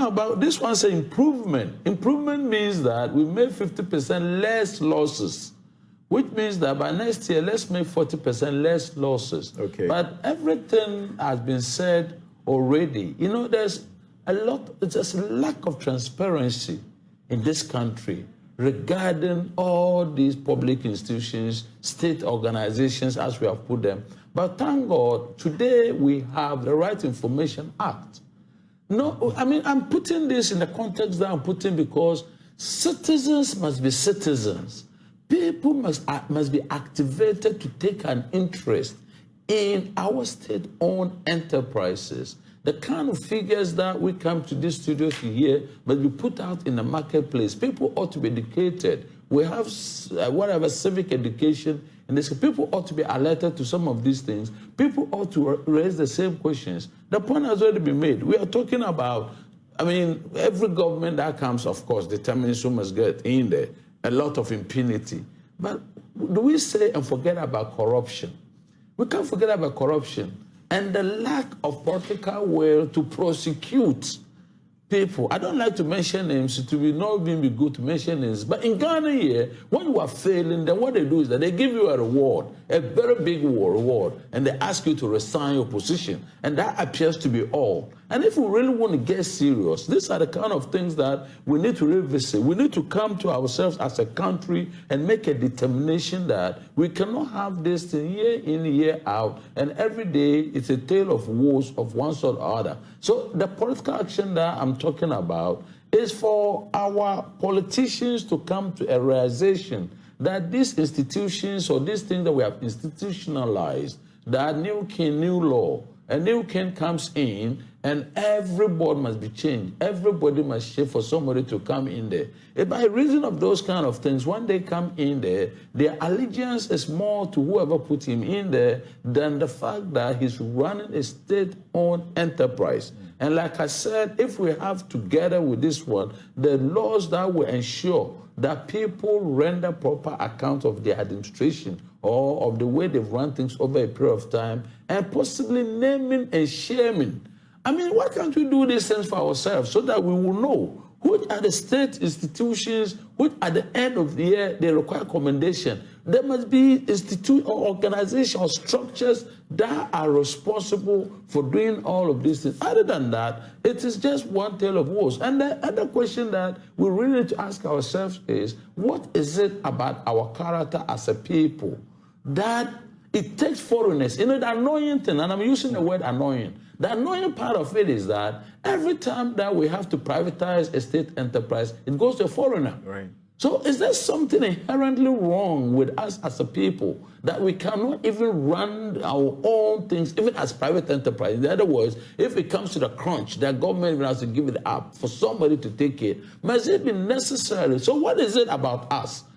about this one's an improvement. Improvement means that we made 50% less losses, which means that by next year, let's make 40% less losses. Okay. But everything has been said already. You know, there's a lack of transparency in this country regarding all these public institutions, state organizations, as we have put them. But thank God, today we have the Right Information Act. No, I mean, I'm putting this in the context that I'm putting because citizens must be citizens. People must be activated to take an interest in our state-owned enterprises. The kind of figures that we come to this studio to hear must be put out in the marketplace. People ought to be educated. We have whatever civic education in this. People ought to be alerted to some of these things. People ought to raise the same questions. The point has already been made. We are talking about, I mean, every government that comes, of course, determines who must get in there. A lot of impunity. But do we say and forget about corruption? We can't forget about corruption and the lack of political will to prosecute people. I don't like to mention names. It will not even be good to mention names. But in Ghana here, when you are failing, then what they do is that they give you a reward, a very big reward, and they ask you to resign your position. And that appears to be all. And if we really want to get serious, these are the kind of things that we need to revisit. We need to come to ourselves as a country and make a determination that we cannot have this thing year in, year out, and every day it's a tale of woes of one sort or other. So the political action that I'm talking about is for our politicians to come to a realization that these institutions or these things that we have institutionalized, that new king, new law, a new king comes in, and everybody must be changed. Everybody must shift for somebody to come in there. And by reason of those kind of things, when they come in there, their allegiance is more to whoever put him in there than the fact that he's running a state-owned enterprise. And like I said, if we have together with this one, the laws that will ensure that people render proper account of their administration or of the way they've run things over a period of time, and possibly naming and shaming. I mean, why can't we do these things for ourselves so that we will know which are the state institutions, which at the end of the year, they require commendation. There must be institute or organization or structures that are responsible for doing all of these things. Other than that, it is just one tale of woes. And the other question that we really need to ask ourselves is, what is it about our character as a people that it takes foreigners? You know, the annoying thing, and I'm using the word annoying, the annoying part of it is that every time that we have to privatize a state enterprise, it goes to a foreigner. Right. So is there something inherently wrong with us as a people that we cannot even run our own things, even as private enterprise? In other words, if it comes to the crunch, the government even has to give it up for somebody to take it. Must it be necessary? So what is it about us